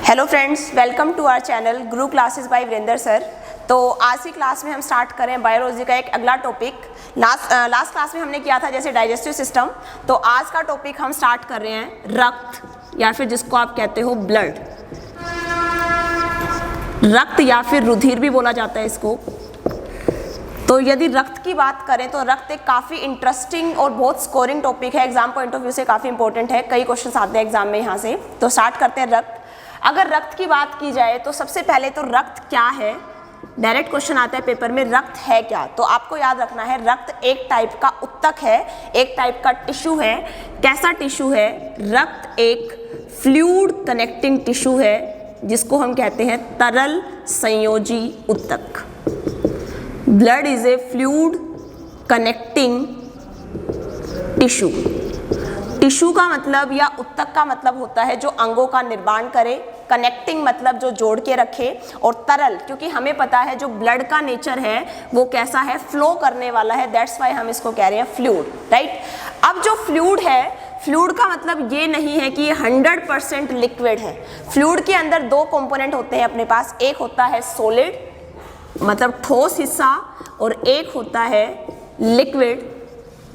Hello friends, welcome to our channel Guru classes by Virendra sir. तो आज की क्लास में हम स्टार्ट करें बायोलॉजी का एक अगला टॉपिक। लास्ट क्लास में हमने किया था जैसे डाइजेस्टिव सिस्टम, तो आज का टॉपिक हम स्टार्ट कर रहे हैं रक्त या फिर जिसको आप कहते हो ब्लड। रक्त या फिर रुधिर भी बोला जाता है इसको। तो यदि रक्त की बात करें तो रक्त एक काफ़ी इंटरेस्टिंग और बहुत स्कोरिंग टॉपिक है, एग्जाम पॉइंट ऑफ व्यू से काफ़ी इंपॉर्टेंट है। कई क्वेश्चन आते हैं एग्जाम में यहाँ से। तो स्टार्ट करते हैं रक्त। अगर रक्त की बात की जाए तो सबसे पहले तो रक्त क्या है, डायरेक्ट क्वेश्चन आता है पेपर में, रक्त है क्या। तो आपको याद रखना है रक्त एक टाइप का उत्तक है, एक टाइप का टिश्यू है। कैसा टिश्यू है? रक्त एक फ्लूइड कनेक्टिंग टिश्यू है जिसको हम कहते हैं तरल संयोजी उत्तक। Blood is a fluid connecting tissue. Tissue का मतलब या उत्तक का मतलब होता है जो अंगों का निर्माण करे, कनेक्टिंग मतलब जो जोड़ के रखे, और तरल क्योंकि हमें पता है जो ब्लड का नेचर है वो कैसा है, फ्लो करने वाला है, दैट्स वाई हम इसको कह रहे हैं फ्लूइड, राइट। अब जो फ्लूइड है, फ्लूइड का मतलब ये नहीं है कि ये 100% लिक्विड है। फ्लूइड के अंदर दो कंपोनेंट होते हैं अपने पास, एक होता है सॉलिड मतलब ठोस हिस्सा, और एक होता है लिक्विड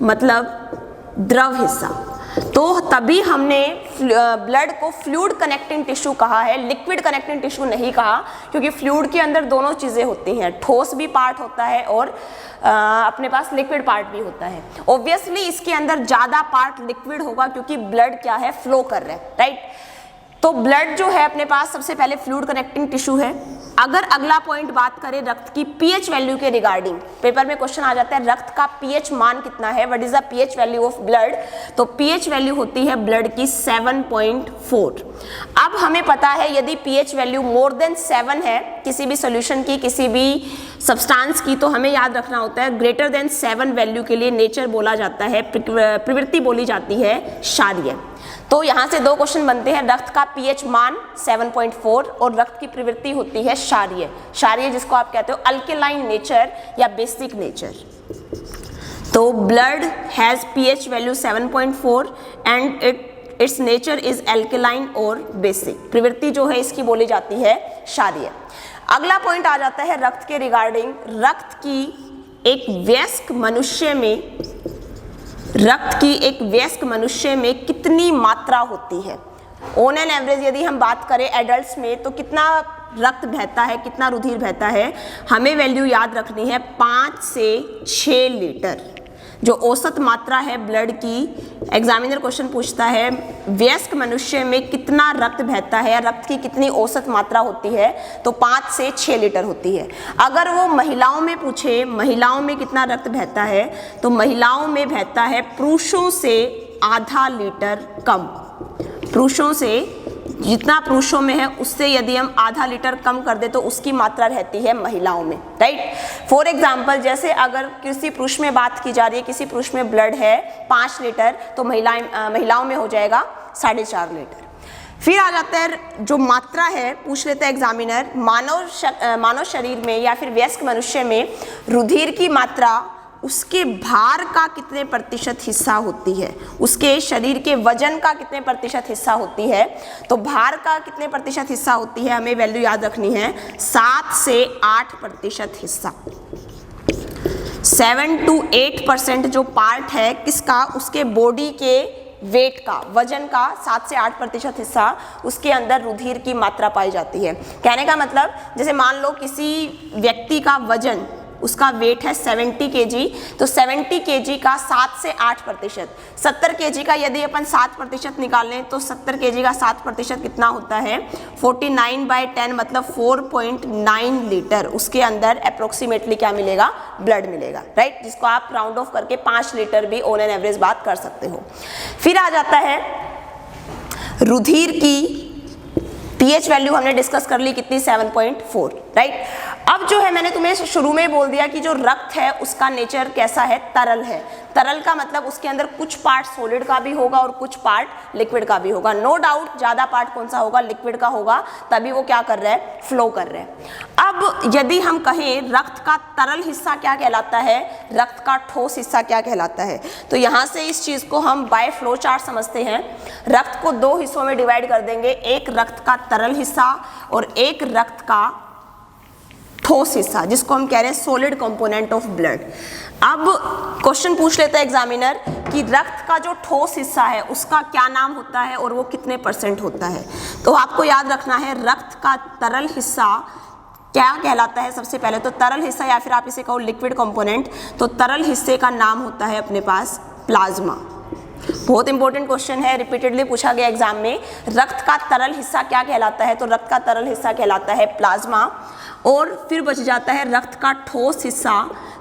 मतलब द्रव हिस्सा। तो तभी हमने ब्लड को फ्लूइड कनेक्टिंग टिश्यू कहा है, लिक्विड कनेक्टिंग टिश्यू नहीं कहा, क्योंकि फ्लूइड के अंदर दोनों चीज़ें होती हैं, ठोस भी पार्ट होता है और अपने पास लिक्विड पार्ट भी होता है। ऑब्वियसली इसके अंदर ज़्यादा पार्ट लिक्विड होगा क्योंकि ब्लड क्या है, फ्लो कर रहा है, राइट। तो ब्लड जो है अपने पास सबसे पहले फ्लूइड कनेक्टिंग टिश्यू है। अगर अगला पॉइंट बात करें रक्त की पीएच वैल्यू के रिगार्डिंग, पेपर में क्वेश्चन आ जाता है रक्त का पीएच मान कितना है, what is the pH value of blood. तो पीएच वैल्यू होती है ब्लड की 7.4। अब हमें पता है यदि पीएच वैल्यू मोर देन 7 है किसी भी सॉल्यूशन की, किसी भी सब्सटेंस की, तो हमें याद रखना होता है ग्रेटर देन 7 वैल्यू के लिए नेचर बोला जाता है, प्रवृत्ति बोली जाती है क्षारीय। तो यहाँ से दो क्वेश्चन बनते हैं, रक्त का पीएच मान 7.4 और रक्त की प्रवृत्ति होती है क्षारीय। क्षारीय जिसको आप कहते हो अल्केलाइन नेचर या बेसिक नेचर। तो blood has pH value 7.4 and it's nature is alkaline और बेसिक। प्रवृत्ति जो है इसकी बोली जाती है क्षारीय। अगला पॉइंट आ जाता है रक्त के रिगार्डिंग। रक्त की एक वयस्क मनुष्य में कितनी मात्रा होती है? ऑन एन एवरेज यदि हम बात करें एडल्ट्स में तो कितना रक्त बहता है, कितना रुधिर बहता है? हमें वैल्यू याद रखनी है 5 से 6 लीटर जो औसत मात्रा है ब्लड की। एग्जामिनर क्वेश्चन पूछता है वयस्क मनुष्य में कितना रक्त बहता है, रक्त की कितनी औसत मात्रा होती है, तो 5 से 6 लीटर होती है। अगर वो महिलाओं में पूछे महिलाओं में कितना रक्त बहता है, तो महिलाओं में बहता है पुरुषों से आधा लीटर कम। पुरुषों से जितना पुरुषों में है उससे यदि हम आधा लीटर कम कर दे तो उसकी मात्रा रहती है महिलाओं में, राइट। फॉर एग्जाम्पल जैसे अगर किसी पुरुष में बात की जा रही है, किसी पुरुष में ब्लड है 5 लीटर, तो महिलाओं में हो जाएगा 4.5 लीटर। फिर आ जाता है जो मात्रा है, पूछ लेते हैं एग्जामिनर, मानव शरीर में या फिर वयस्क मनुष्य में रुधिर की मात्रा उसके भार का कितने प्रतिशत हिस्सा होती है, उसके शरीर के वजन का कितने प्रतिशत हिस्सा होती है। तो भार का कितने प्रतिशत हिस्सा होती है, हमें वैल्यू याद रखनी है 7 से 8% हिस्सा। 7 to 8% जो पार्ट है किसका, उसके बॉडी के वेट का, वजन का 7 से 8% हिस्सा उसके अंदर रुधिर की मात्रा पाई जाती है। कहने का मतलब जैसे मान लो किसी व्यक्ति का वजन, उसका वेट है 70 kg, तो 70 kg का 7 से 8%, 70 kg का यदि अपन 7% निकाल लें तो 70 kg का 7% कितना होता है, 49/10 मतलब 4.9 लीटर उसके अंदर अप्रोक्सीमेटली क्या मिलेगा, ब्लड मिलेगा, राइट। जिसको आप राउंड ऑफ करके 5 लीटर भी ऑन एन एवरेज बात कर सकते हो। फिर आ जाता है रुधिर की पीएच वैल्यू, हमने डिस्कस कर ली कितनी, 7.4, राइट। अब जो है मैंने तुम्हें शुरू में बोल दिया कि जो रक्त है उसका नेचर कैसा है, तरल है। तरल का मतलब उसके अंदर कुछ पार्ट सॉलिड का भी होगा और कुछ पार्ट लिक्विड का भी होगा। नो डाउट ज्यादा पार्ट कौन सा होगा, लिक्विड का होगा, तभी वो क्या कर रहा है, फ्लो कर रहा है। अब यदि हम कहें रक्त का तरल हिस्सा क्या कहलाता है, रक्त का ठोस हिस्सा क्या कहलाता है, तो यहाँ से इस चीज को हम बाय फ्लो चार्ट समझते हैं। रक्त को दो हिस्सों में डिवाइड कर देंगे, एक रक्त का तरल हिस्सा और एक रक्त का ठोस हिस्सा, जिसको हम कह रहे हैं सॉलिड कंपोनेंट ऑफ ब्लड। अब क्वेश्चन पूछ लेता है एग्जामिनर कि रक्त का जो ठोस हिस्सा है उसका क्या नाम होता है और वो कितने % होता है। तो आपको याद रखना है रक्त का तरल हिस्सा क्या कहलाता है। सबसे पहले तो तरल हिस्सा या फिर आप इसे कहो लिक्विड कंपोनेंट, तो तरल हिस्से का नाम होता है अपने पास प्लाज्मा। बहुत इंपॉर्टेंट क्वेश्चन है, रिपीटेडली पूछा गया एग्जाम में। रक्त का तरल हिस्सा क्या कहलाता है, तो रक्त का तरल हिस्सा कहलाता है प्लाज्मा। और फिर बच जाता है रक्त का ठोस हिस्सा,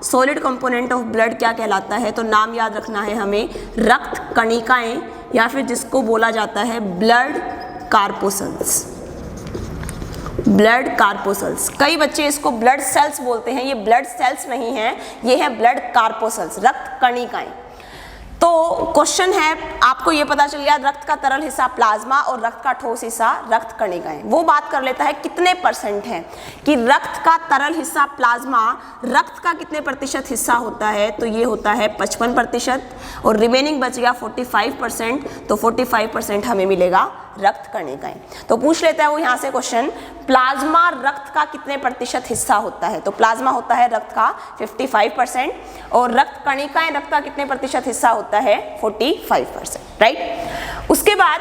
सॉलिड कंपोनेंट ऑफ ब्लड क्या कहलाता है, तो नाम याद रखना है हमें रक्त कणिकाएं, या फिर जिसको बोला जाता है ब्लड कार्पोसल्स। ब्लड कार्पोसल्स, कई बच्चे इसको ब्लड सेल्स बोलते हैं, ये ब्लड सेल्स नहीं है, ये है ब्लड कार्पोसल्स, रक्त कणिकाएं। तो क्वेश्चन है, आपको ये पता चल गया रक्त का तरल हिस्सा प्लाज्मा और रक्त का ठोस हिस्सा रक्त कणिकाएं। वो बात कर लेता है कितने % है, कि रक्त का तरल हिस्सा प्लाज्मा रक्त का कितने % हिस्सा होता है, तो ये होता है 55% और रिमेनिंग बच गया 45%, तो 45% हमें मिलेगा रक्त कणिकाएं। तो पूछ लेता है वो यहाँ से क्वेश्चन, प्लाज्मा रक्त का कितने % हिस्सा होता है, तो प्लाज्मा होता है रक्त का 55% और रक्त कणिकाएं रक्त का कितने % हिस्सा होता है, 45%, राइट। उसके बाद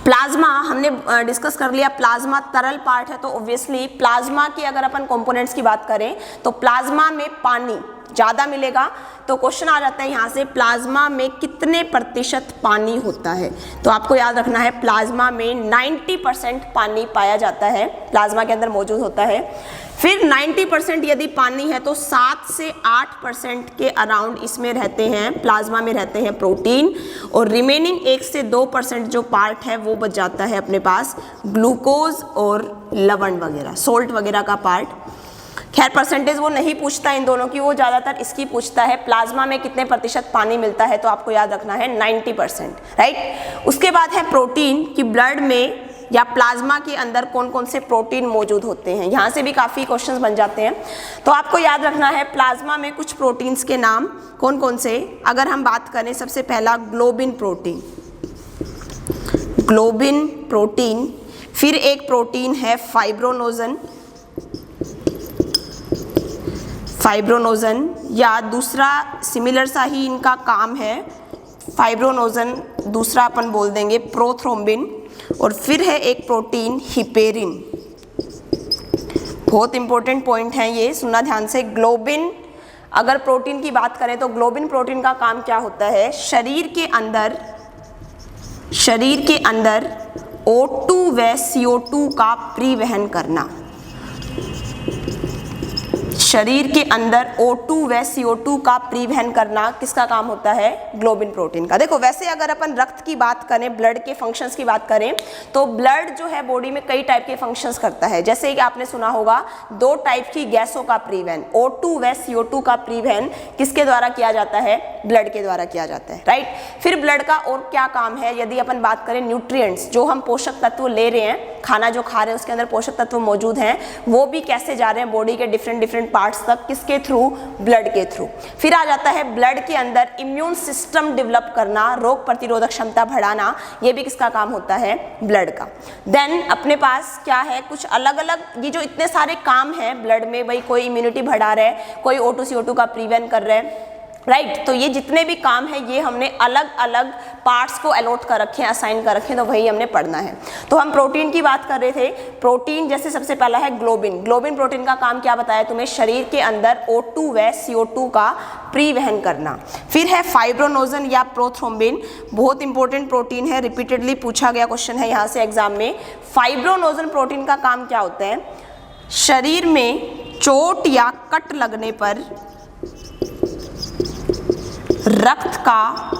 प्लाज्मा हमने डिस्कस कर लिया, प्लाज्मा तरल पार्ट है, तो ऑब्वियसली प्लाज्मा की अगर अपन कंपोनेंट्स की बात करें तो प्लाज्मा में पानी ज़्यादा मिलेगा। तो क्वेश्चन आ जाता है यहाँ से प्लाज्मा में कितने % पानी होता है, तो आपको याद रखना है प्लाज्मा में 90% पानी पाया जाता है, प्लाज्मा के अंदर मौजूद होता है। फिर 90% यदि पानी है तो 7 से 8% के अराउंड इसमें रहते हैं, प्लाज्मा में रहते हैं प्रोटीन, और रिमेनिंग 1 से 2% जो पार्ट है वो बच जाता है अपने पास ग्लूकोज और लवण वगैरह, सोल्ट वगैरह का पार्ट। खैर परसेंटेज वो नहीं पूछता इन दोनों की, वो ज़्यादातर इसकी पूछता है प्लाज्मा में कितने % पानी मिलता है, तो आपको याद रखना है 90%, राइट। उसके बाद है प्रोटीन, कि ब्लड में या प्लाज्मा के अंदर कौन कौन से प्रोटीन मौजूद होते हैं, यहाँ से भी काफ़ी क्वेश्चंस बन जाते हैं। तो आपको याद रखना है प्लाज्मा में कुछ प्रोटीन्स के नाम कौन कौन से, अगर हम बात करें सबसे पहला ग्लोबिन प्रोटीन, ग्लोबिन प्रोटीन। फिर एक प्रोटीन है फाइब्रोनोजन, फाइब्रोनोजन, या दूसरा सिमिलर सा ही इनका काम है फाइब्रोनोजन, दूसरा अपन बोल देंगे प्रोथ्रोम्बिन। और फिर है एक प्रोटीन हिपेरिन। बहुत इंपॉर्टेंट पॉइंट है ये, सुनना ध्यान से। ग्लोबिन, अगर प्रोटीन की बात करें तो ग्लोबिन प्रोटीन का काम क्या होता है, शरीर के अंदर O2 व CO2 का परिवहन करना। शरीर के अंदर O2 व CO2 का परिवहन करना किसका काम होता है, ग्लोबिन प्रोटीन का। देखो वैसे अगर अपन रक्त की बात करें, ब्लड के फंक्शंस की बात करें, तो ब्लड जो है बॉडी में कई टाइप के फंक्शंस करता है। जैसे कि आपने सुना होगा 2 टाइप की गैसों का परिवहन, O2 व CO2 का परिवहन किसके द्वारा किया जाता है, ब्लड के द्वारा किया जाता है, राइट। फिर ब्लड का और क्या काम है, यदि अपन बात करें न्यूट्रिएंट्स, जो हम पोषक तत्व ले रहे हैं, खाना जो खा रहे हैं उसके अंदर पोषक तत्व मौजूद हैं, वो भी कैसे जा रहे हैं बॉडी के डिफरेंट पार्ट्स तक, किसके थ्रू, ब्लड के थ्रू। फिर आ जाता है ब्लड के अंदर इम्यून सिस्टम डेवलप करना, रोग प्रतिरोधक क्षमता बढ़ाना, ये भी किसका काम होता है, ब्लड का। देन अपने पास क्या है, कुछ अलग अलग ये जो इतने सारे काम हैं ब्लड में, भाई कोई इम्यूनिटी बढ़ा रहा है, कोई O2 CO2 का परिवहन कर रहा है, राइट। तो ये जितने भी काम है ये हमने अलग अलग पार्ट्स को अलॉट कर रखे हैं, असाइन कर रखे हैं, तो वही हमने पढ़ना है। तो हम प्रोटीन की बात कर रहे थे। प्रोटीन जैसे सबसे पहला है ग्लोबिन। ग्लोबिन प्रोटीन का काम क्या बताया तुम्हें, शरीर के अंदर O2 व CO2 का परिवहन करना। फिर है फाइब्रोनोजन या प्रोथ्रोम्बिन, बहुत इंपॉर्टेंट प्रोटीन है, रिपीटेडली पूछा गया क्वेश्चन है यहाँ से एग्जाम में। फाइब्रोनोजन प्रोटीन का काम क्या होता है, शरीर में चोट या कट लगने पर रक्त का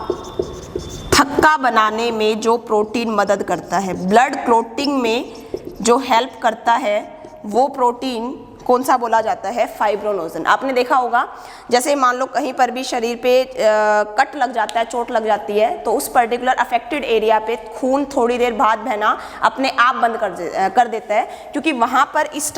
थक्का बनाने में जो प्रोटीन मदद करता है, ब्लड क्लॉटिंग में जो हेल्प करता है, वो प्रोटीन कौन सा बोला जाता है? फाइब्रोनोजन। आपने देखा होगा जैसे मान लो कहीं पर भी शरीर पे कट लग जाता है, चोट लग जाती है, तो उस पर्टिकुलर अफेक्टेड एरिया पे खून थोड़ी देर बाद बहना अपने आप बंद कर देता है, क्योंकि वहाँ पर इस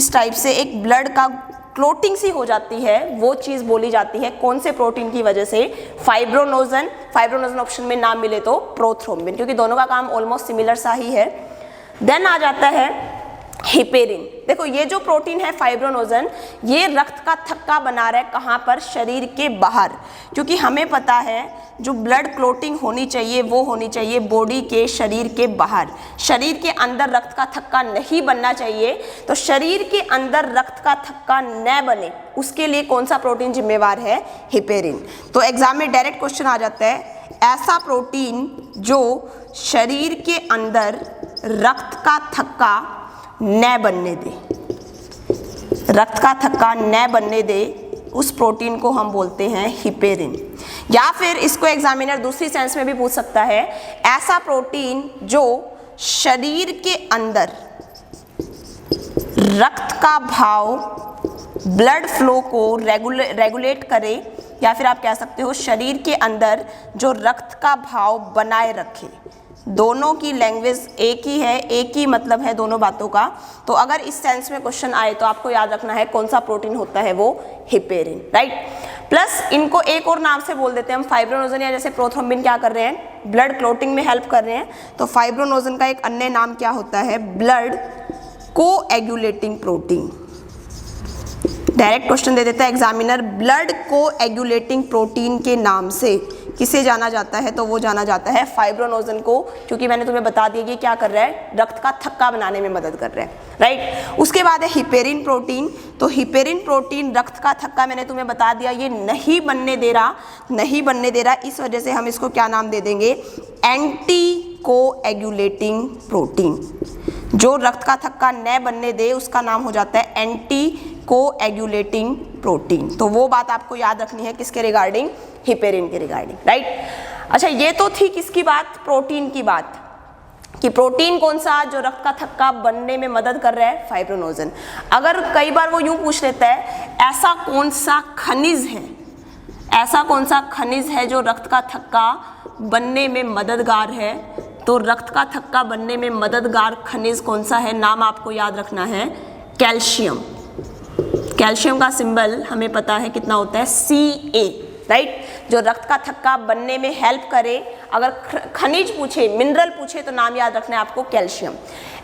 टाइप से एक ब्लड का क्लोटिंग सी हो जाती है, वो चीज़ बोली जाती है कौन से प्रोटीन की वजह से? फाइब्रोनोजन ऑप्शन में ना मिले तो प्रोथ्रोम्बिन, क्योंकि दोनों का काम ऑलमोस्ट सिमिलर सा ही है। देन आ जाता है हिपेरिन। देखो ये जो प्रोटीन है फाइब्रोनोजन, ये रक्त का थक्का बना रहा है कहाँ पर? शरीर के बाहर, क्योंकि हमें पता है जो ब्लड क्लोटिंग होनी चाहिए वो होनी चाहिए बॉडी के, शरीर के बाहर। शरीर के अंदर रक्त का थक्का नहीं बनना चाहिए, तो शरीर के अंदर रक्त का थक्का न बने उसके लिए कौन सा प्रोटीन जिम्मेवार है? हिपेरिन। तो एग्जाम में डायरेक्ट क्वेश्चन आ जाता है, ऐसा प्रोटीन जो शरीर के अंदर रक्त का थक्का न बनने दे, रक्त का थक्का न बनने दे, उस प्रोटीन को हम बोलते हैं हिपेरिन। या फिर इसको एग्जामिनर दूसरी सेंस में भी पूछ सकता है, ऐसा प्रोटीन जो शरीर के अंदर रक्त का भाव, ब्लड फ्लो को रेगुलेट करे, या फिर आप कह सकते हो शरीर के अंदर जो रक्त का भाव बनाए रखे। दोनों की लैंग्वेज एक ही है, एक ही मतलब है दोनों बातों का। तो अगर इस सेंस में क्वेश्चन आए तो आपको याद रखना है कौन सा प्रोटीन होता है, वो हिपेरिन, राइट। प्लस इनको एक और नाम से बोल देते हैं हम फाइब्रोनोजन, या जैसे प्रोथ्रोम्बिन क्या कर रहे हैं? ब्लड क्लोटिंग में हेल्प कर रहे हैं, तो फाइब्रोनोजन का एक अन्य नाम क्या होता है? Blood coagulating protein. Direct question दे देता है एग्जामिनर, ब्लड कोएगुलेटिंग प्रोटीन के नाम से किसे जाना जाता है? तो वो जाना जाता है फाइब्रोनोजन को, क्योंकि मैंने तुम्हें बता दिया कि क्या कर रहा है? रक्त का थक्का बनाने में मदद कर रहा है, राइट। उसके बाद है हिपेरिन प्रोटीन। तो हिपेरिन प्रोटीन रक्त का थक्का मैंने तुम्हें बता दिया ये नहीं बनने दे रहा, इस वजह से हम इसको क्या नाम दे देंगे? Anti coagulating protein. जो रक्त का थक्का न बनने दे उसका नाम हो जाता है एंटी कोएगुलेटिंग प्रोटीन। तो वो बात आपको याद रखनी है किसके रिगार्डिंग? हिपेरिन के रिगार्डिंग, राइट। अच्छा, ये तो थी किसकी बात? प्रोटीन की बात, कि प्रोटीन कौन सा जो रक्त का थक्का बनने में मदद कर रहा है? फाइब्रोनोजन। अगर कई बार वो यूं पूछ लेता है, ऐसा कौन सा खनिज है जो रक्त का थक्का बनने में मददगार है? तो रक्त का थक्का बनने में मददगार खनिज कौन सा है? नाम आपको याद रखना है कैल्शियम। कैल्शियम का सिंबल हमें पता है कितना होता है? Ca, right. जो रक्त का थक्का बनने में हेल्प करे। अगर खनिज पूछे, मिनरल पूछे, तो नाम याद रखना है आपको कैल्शियम।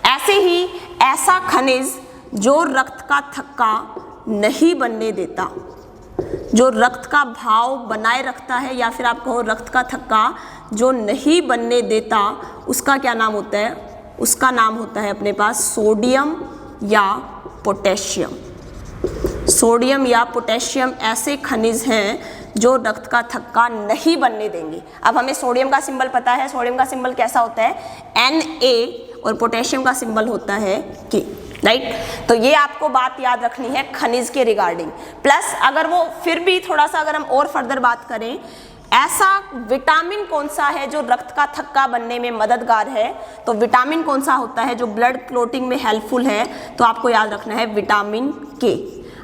ऐसे ही ऐसा खनिज जो रक्त का थक्का नहीं बनने देता, जो रक्त का भाव बनाए रखता है, या फिर आप कहो रक्त का थक्का जो नहीं बनने देता, उसका क्या नाम होता है? उसका नाम होता है अपने पास सोडियम या पोटेशियम। सोडियम या पोटेशियम ऐसे खनिज हैं जो रक्त का थक्का नहीं बनने देंगे। अब हमें सोडियम का सिंबल पता है, सोडियम का सिंबल कैसा होता है? Na, और पोटेशियम का सिंबल होता है K, राइट। तो ये आपको बात याद रखनी है खनिज के रिगार्डिंग। प्लस अगर वो फिर भी थोड़ा सा अगर हम और फर्दर बात करें, ऐसा विटामिन कौन सा है जो रक्त का थक्का बनने में मददगार है? तो विटामिन कौन सा होता है जो ब्लड क्लोटिंग में हेल्पफुल है? तो आपको याद रखना है विटामिन के।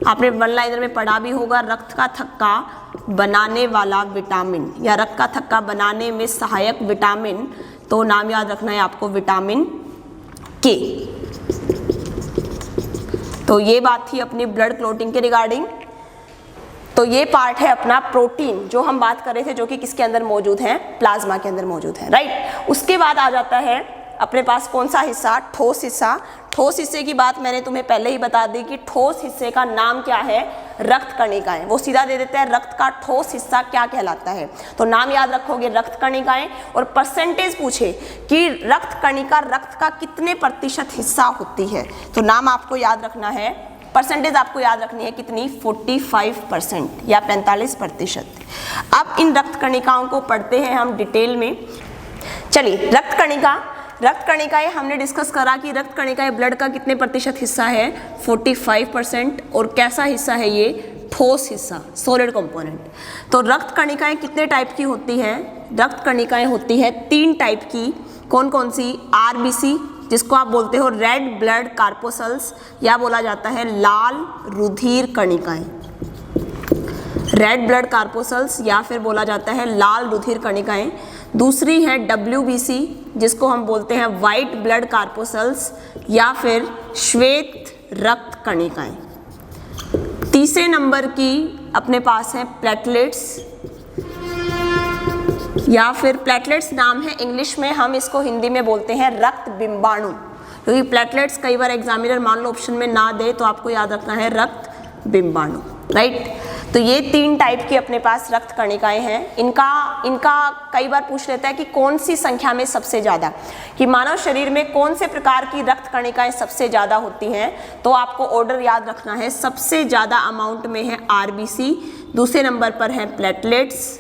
आपने वन लाइनर में पढ़ा भी होगा, रक्त का थक्का बनाने वाला विटामिन या रक्त का थक्का बनाने में सहायक विटामिन, तो नाम याद रखना है आपको विटामिन के। तो ये बात थी अपनी ब्लड क्लोटिंग के रिगार्डिंग। तो ये पार्ट है अपना प्रोटीन जो हम बात कर रहे थे, जो कि किसके अंदर मौजूद है? प्लाज्मा के अंदर मौजूद है, राइट। उसके बाद आ जाता है अपने पास कौन सा हिस्सा? ठोस हिस्सा। ठोस हिस्से की बात मैंने तुम्हें पहले ही बता दी कि ठोस हिस्से का नाम क्या है? रक्त कणिकाएं। वो सीधा दे देते हैं रक्त का ठोस हिस्सा क्या कहलाता है, तो नाम याद रखोगे रक्त कणिकाएं। और परसेंटेज पूछे कि रक्त कणिका रक्त का कितने प्रतिशत हिस्सा होती है, तो नाम आपको याद रखना है, परसेंटेज आपको याद रखनी है कितनी? 45% या 45%। अब इन रक्त कणिकाओं को पढ़ते हैं हम डिटेल में। चलिए, रक्त कणिकाएं हमने डिस्कस करा कि रक्त कणिकाएं ब्लड का कितने प्रतिशत हिस्सा है? 45%। और कैसा हिस्सा है ये? ठोस हिस्सा, सॉलिड कंपोनेंट। तो रक्त कणिकाएं कितने टाइप की होती हैं? रक्त कणिकाएं होती है 3 टाइप की। कौन कौन सी? आरबीसी, जिसको आप बोलते हो रेड ब्लड कार्पोसल्स या बोला जाता है लाल रुधिर कणिकाएं। रेड ब्लड कार्पोसल्स या फिर बोला जाता है लाल रुधिर कणिकाएं। दूसरी है WBC, जिसको हम बोलते हैं वाइट ब्लड कार्पोसल्स या फिर श्वेत रक्त कणिकाएं। तीसरे नंबर की अपने पास है प्लेटलेट्स या फिर प्लेटलेट्स नाम है इंग्लिश में, हम इसको हिंदी में बोलते हैं रक्त बिंबाणु, क्योंकि प्लेटलेट्स कई बार एग्जामिनर मान लो ऑप्शन में ना दे तो आपको याद रखना है रक्त बिंबाणु, राइट। तो ये 3 टाइप की अपने पास रक्त कणिकाएं हैं। इनका कई बार पूछ लेता है कि कौन सी संख्या में सबसे ज़्यादा, कि मानव शरीर में कौन से प्रकार की रक्त कणिकाएं सबसे ज़्यादा होती हैं, तो आपको ऑर्डर याद रखना है। सबसे ज़्यादा अमाउंट में है RBC, दूसरे नंबर पर है प्लेटलेट्स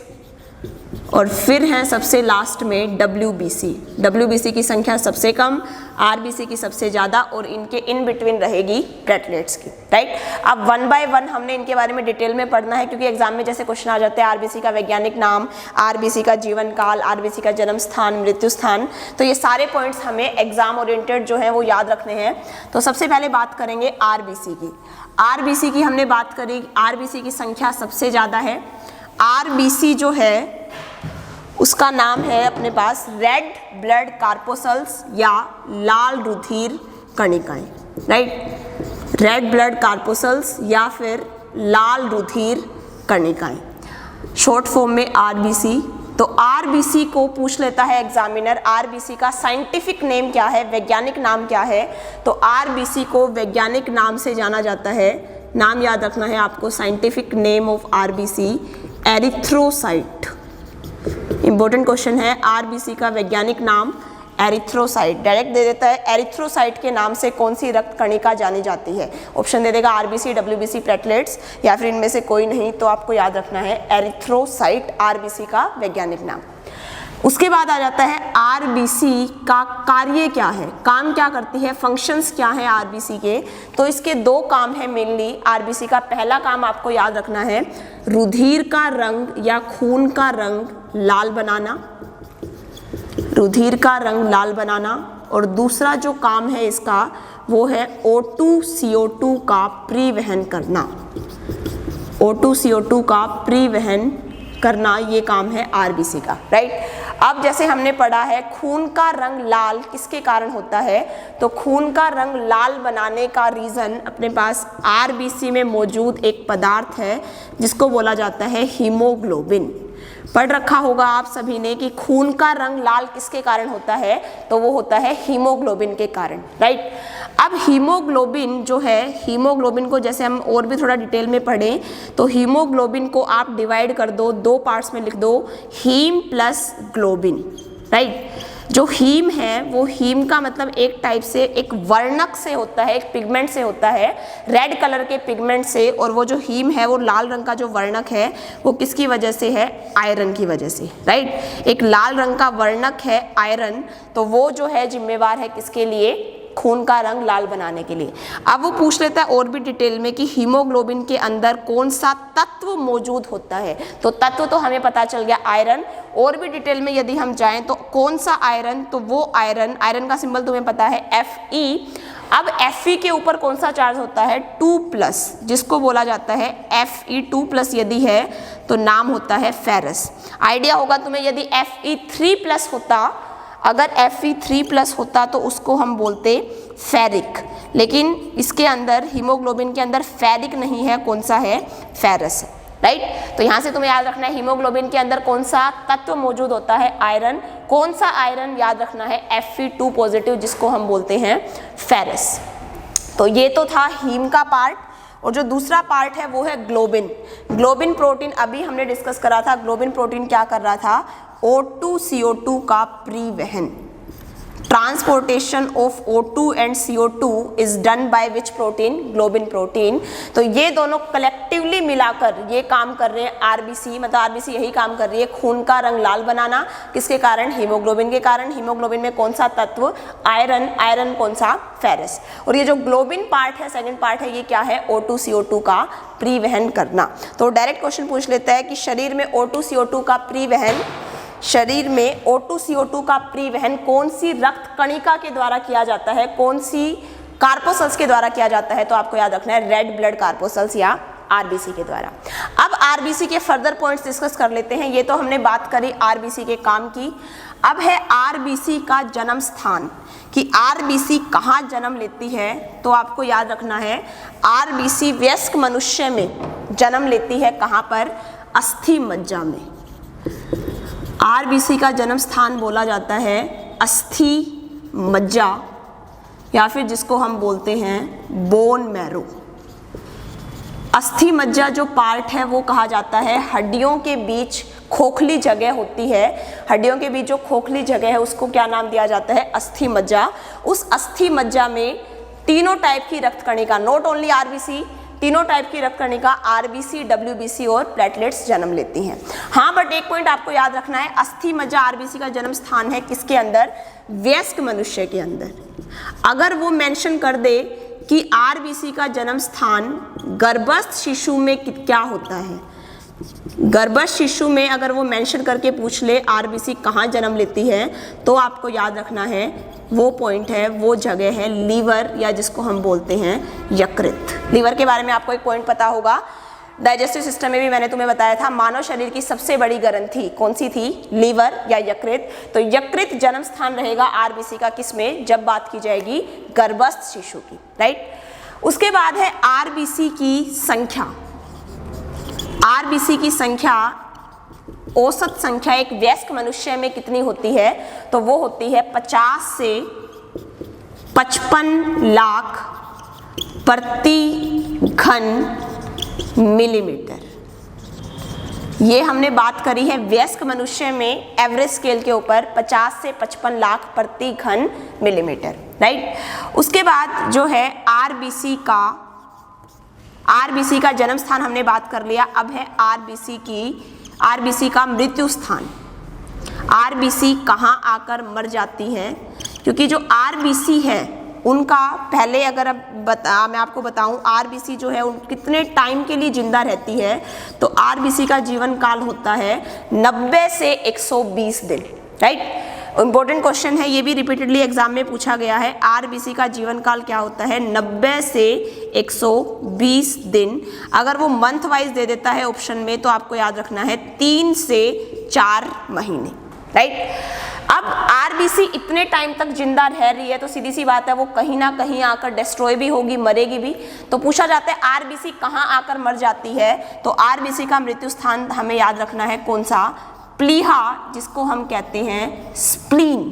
और फिर हैं सबसे लास्ट में WBC की संख्या सबसे कम, RBC की सबसे ज़्यादा और इनके इन बिटवीन रहेगी प्लेटलेट्स की, राइट। अब 1 बाय 1 हमने इनके बारे में डिटेल में पढ़ना है, क्योंकि एग्जाम में जैसे क्वेश्चन आ जाते हैं RBC का वैज्ञानिक नाम, RBC का जीवन काल, RBC का जन्म स्थान, मृत्यु स्थान, तो ये सारे पॉइंट्स हमें एग्जाम ओरिएंटेड जो है वो याद रखने हैं। तो सबसे पहले बात करेंगे RBC की। RBC की हमने बात करी, RBC की संख्या सबसे ज़्यादा है। RBC जो है उसका नाम है अपने पास रेड ब्लड कार्पोसल्स या लाल रुधिर कणिकाएं, राइट। रेड ब्लड कार्पोसल्स या फिर लाल रुधिर कणिकाएं, शॉर्ट फॉर्म में RBC। तो RBC को पूछ लेता है एग्जामिनर, RBC का साइंटिफिक नेम क्या है, वैज्ञानिक नाम क्या है, तो RBC को वैज्ञानिक नाम से जाना जाता है। नाम याद रखना है आपको, scientific name of RBC erythrocyte. Important question है, RBC का वैज्ञानिक नाम एरिथ्रोसाइट, डायरेक्ट दे देता है एरिथ्रोसाइट के नाम से कौन सी रक्त कणिका जानी जाती है। ऑप्शन दे देगा RBC, WBC, प्लेटलेट्स या फिर इनमें से कोई नहीं, तो आपको याद रखना है एरिथ्रोसाइट RBC का वैज्ञानिक नाम। उसके बाद आ जाता है RBC का कार्य क्या है, काम क्या करती है, फंक्शंस क्या है RBC के। तो इसके 2 काम है मेनली RBC का। पहला काम आपको याद रखना है रुधिर का रंग या खून का रंग लाल बनाना, रुधिर का रंग लाल बनाना। और दूसरा जो काम है इसका वो है O2CO2 का परिवहन करना, O2CO2 का परिवहन करना, ये काम है RBC का, राइट। अब जैसे हमने पढ़ा है खून का रंग लाल किसके कारण होता है, तो खून का रंग लाल बनाने का रीज़न अपने पास RBC में मौजूद एक पदार्थ है जिसको बोला जाता है हीमोग्लोबिन। पढ़ रखा होगा आप सभी ने कि खून का रंग लाल किसके कारण होता है, तो वो होता है हीमोग्लोबिन के कारण, राइट। अब हीमोग्लोबिन जो है, हीमोग्लोबिन को जैसे हम और भी थोड़ा डिटेल में पढ़ें तो हीमोग्लोबिन को आप डिवाइड कर दो, 2 पार्ट्स में लिख दो, हीम प्लस ग्लोबिन, राइट। जो हीम है वो हीम का मतलब एक टाइप से एक वर्णक से होता है, एक पिगमेंट से होता है, रेड कलर के पिगमेंट से। और वो जो हीम है वो लाल रंग का जो वर्णक है वो किसकी वजह से है, आयरन की वजह से, राइट। एक लाल रंग का वर्णक है आयरन, तो वो जो है जिम्मेवार है किसके लिए, खून का रंग लाल बनाने के लिए। अब वो पूछ लेता है और भी डिटेल में कि हीमोग्लोबिन के अंदर कौन सा तत्व मौजूद होता है, तो तत्व तो हमें पता चल गया आयरन। और भी डिटेल में यदि हम जाएं तो कौन सा आयरन, तो वो आयरन का सिंबल तुम्हें पता है Fe। अब Fe के ऊपर कौन सा चार्ज होता है, 2+, जिसको बोला जाता है Fe2+ यदि है तो नाम होता है फेरस। आइडिया होगा तुम्हें, यदि Fe3+ होता, अगर Fe3+ होता तो उसको हम बोलते फेरिक, लेकिन इसके अंदर हीमोग्लोबिन के अंदर फेरिक नहीं है, कौन सा है, फेरस, राइट। तो यहाँ से तुम्हें याद रखना है हीमोग्लोबिन के अंदर कौन सा तत्व मौजूद होता है, आयरन। कौन सा आयरन, याद रखना है Fe2+, जिसको हम बोलते हैं फेरस। तो ये तो था हीम का पार्ट। और जो दूसरा पार्ट है वो है ग्लोबिन। ग्लोबिन प्रोटीन अभी हमने डिस्कस करा था। ग्लोबिन प्रोटीन क्या कर रहा था, O2CO2 का परिवहन। Transportation of O2 and CO2 is done by which protein, globin protein. तो ये दोनों कलेक्टिवली मिलाकर ये काम कर रहे हैं RBC, मतलब RBC यही काम कर रही है, खून का रंग लाल बनाना, किसके कारण, हीमोग्लोबिन के कारण। हीमोग्लोबिन में कौन सा तत्व, आयरन, आयरन कौन सा, फेरस। और ये जो ग्लोबिन पार्ट है, सेकंड पार्ट है, ये क्या है, O2CO2 का परिवहन करना। तो डायरेक्ट क्वेश्चन पूछ लेता है कि शरीर में O2CO2 का परिवहन शरीर में O2 CO2 का परिवहन कौन सी रक्त कणिका के द्वारा किया जाता है, कौन सी कार्पोसल्स के द्वारा किया जाता है? तो आपको याद रखना है रेड ब्लड कार्पोसल्स या आरबीसी के द्वारा। अब आरबीसी के फर्दर पॉइंट्स डिस्कस कर लेते हैं। ये तो हमने बात करी आरबीसी के काम की। अब है आरबीसी का जन्म स्थान, कि आरबीसी कहाँ जन्म लेती है। तो आपको याद रखना है आरबीसी वयस्क मनुष्य में जन्म लेती है कहाँ पर? अस्थि मज्जा में। आरबीसी का जन्म स्थान बोला जाता है अस्थि मज्जा, या फिर जिसको हम बोलते हैं बोन मैरो। अस्थि मज्जा जो पार्ट है वो कहा जाता है हड्डियों के बीच खोखली जगह होती है, हड्डियों के बीच जो खोखली जगह है उसको क्या नाम दिया जाता है? अस्थि मज्जा। उस अस्थि मज्जा में तीनों टाइप की रक्त कणिका, नॉट ओनली आरबीसी, तीनों टाइप की रक्त कणिका आरबीसी, डब्ल्यूबीसी और प्लेटलेट्स जन्म लेती हैं। हाँ, बट एक पॉइंट आपको याद रखना है, अस्थि मज्जा आरबीसी का जन्म स्थान है किसके अंदर? वयस्क मनुष्य के अंदर। अगर वो मेंशन कर दे कि आरबीसी का जन्म स्थान गर्भस्थ शिशु में क्या होता है, गर्भस्थ शिशु में अगर वो मेंशन करके पूछ ले आरबीसी कहाँ जन्म लेती है, तो आपको याद रखना है वो पॉइंट है, वो जगह है लीवर, या जिसको हम बोलते हैं यकृत। लीवर के बारे में आपको एक पॉइंट पता होगा, डाइजेस्टिव सिस्टम में भी मैंने तुम्हें बताया था मानव शरीर की सबसे बड़ी ग्रंथि कौन सी थी? लीवर या यकृत। तो यकृत जन्म स्थान रहेगा आरबीसी का किसमें? जब बात की जाएगी गर्भस्थ शिशु की, राइट। उसके बाद है आरबीसी की संख्या। आरबीसी की संख्या, औसत संख्या एक वयस्क मनुष्य में कितनी होती है? तो वो होती है 50 से 55 लाख प्रति घन मिलीमीटर। ये हमने बात करी है वयस्क मनुष्य में एवरेज स्केल के ऊपर 50 से 55 लाख प्रति घन मिलीमीटर, राइट। उसके बाद जो है आरबीसी का जन्म स्थान हमने बात कर लिया। अब है आरबीसी का मृत्यु स्थान। आरबीसी कहाँ आकर मर जाती है? क्योंकि जो आरबीसी है उनका पहले अगर मैं आपको बताऊं आरबीसी जो है उन कितने टाइम के लिए जिंदा रहती है, तो आरबीसी का जीवन काल होता है 90 से 120 दिन, राइट। इंपॉर्टेंट क्वेश्चन है, ये भी रिपीटेडली एग्जाम में पूछा गया है। आरबीसी का जीवन काल क्या होता है? 90 से 120 दिन। अगर वो मंथ वाइज दे देता है ऑप्शन में तो आपको याद रखना है 3 से 4 महीने, राइट। अब आरबीसी इतने टाइम तक जिंदा रह रही है तो सीधी सी बात है वो कहीं ना कहीं आकर डिस्ट्रॉय भी होगी, मरेगी भी। तो पूछा जाता है आरबीसी कहाँ आकर मर जाती है? तो आरबीसी का मृत्यु स्थान हमें याद रखना है कौन सा? प्लीहा, जिसको हम कहते हैं स्प्लीन।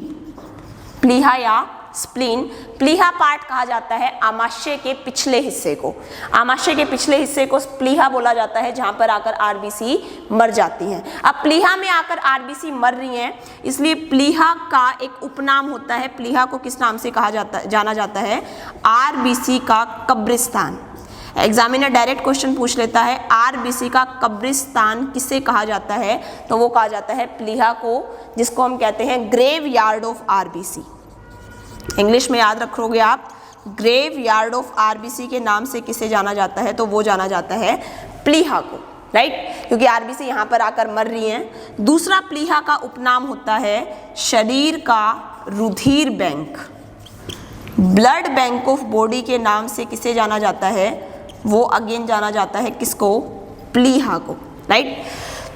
प्लीहा या स्प्लीन। प्लीहा पार्ट कहा जाता है आमाशय के पिछले हिस्से को। आमाशय के पिछले हिस्से को प्लीहा बोला जाता है, जहां पर आकर आरबीसी मर जाती हैं। अब प्लीहा में आकर आरबीसी मर रही हैं, इसलिए प्लीहा का एक उपनाम होता है। प्लीहा को किस नाम से जाना जाता है? आरबीसी का कब्रिस्तान। एग्जामिनर डायरेक्ट क्वेश्चन पूछ लेता है आरबीसी का कब्रिस्तान किसे कहा जाता है? तो वो कहा जाता है प्लीहा को, जिसको हम कहते हैं graveyard of RBC. English में याद रखोगे आप, ग्रेव यार्ड ऑफ आरबीसी के नाम से किसे जाना जाता है? तो वो जाना जाता है प्लीहा को, राइट, क्योंकि आरबीसी यहाँ पर आकर मर रही हैं। दूसरा प्लीहा का उपनाम होता है शरीर का रुधिर bank. Blood bank of body के नाम से किसे जाना जाता है? वो अगेन जाना जाता है किसको? प्लीहा को, राइट।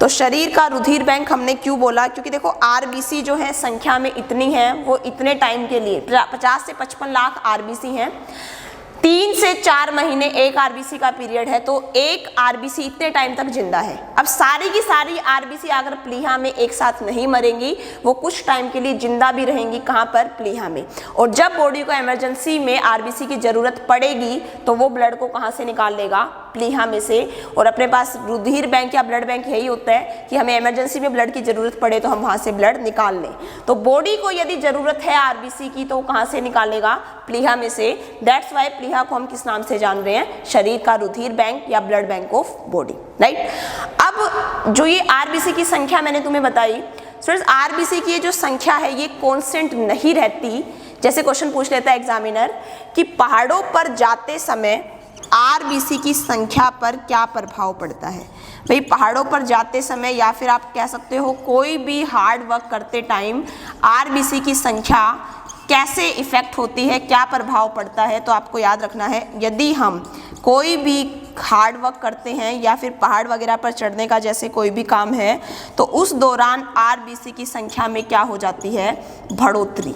तो शरीर का रुधिर बैंक हमने क्यों बोला? क्योंकि देखो आरबीसी जो है संख्या में इतनी है, वो इतने टाइम के लिए 50 से 55 लाख आरबीसी हैं। 3 से 4 महीने एक आरबीसी का पीरियड है, तो एक आरबीसी इतने टाइम तक जिंदा है। अब सारी की सारी आरबीसी अगर प्लीहा में एक साथ नहीं मरेंगी, वो कुछ टाइम के लिए जिंदा भी रहेंगी। कहाँ पर? प्लीहा में। और जब बॉडी को इमरजेंसी में आरबीसी की जरूरत पड़ेगी तो वो ब्लड को कहाँ से निकाल लेगा? प्लीहा में से। और अपने पास रुधिर बैंक या ब्लड बैंक यही होता है कि हमें इमरजेंसी में ब्लड की जरूरत पड़े तो हम वहाँ से ब्लड निकाल लें। तो बॉडी को यदि जरूरत है आरबीसी की तो कहाँ से निकालेगा? प्लीहा में से। दैट्स वाई प्लीहा को हम किस नाम से जान रहे हैं? शरीर का रुधिर बैंक या blood bank of body, right. अब जो ये आरबीसी की संख्या मैंने तुम्हें बताई, स्टूडेंट्स आरबीसी की ये जो संख्या है ये कांस्टेंट नहीं रहती। जैसे क्वेश्चन पूछ लेता है एग्जामिनर कि पहाड़ों पर जाते समय आरबीसी की संख्या पर क्या प्रभाव पड़ता है? भाई पहाड़ों पर जाते समय या फिर आप कह सकते हो कोई भी हार्ड वर्क करते टाइम आरबीसी की संख्या कैसे इफेक्ट होती है, क्या प्रभाव पड़ता है। तो आपको याद रखना है, यदि हम कोई भी हार्ड वर्क करते हैं या फिर पहाड़ वगैरह पर चढ़ने का जैसे कोई भी काम है, तो उस दौरान आरबीसी की संख्या में क्या हो जाती है, बढ़ोतरी।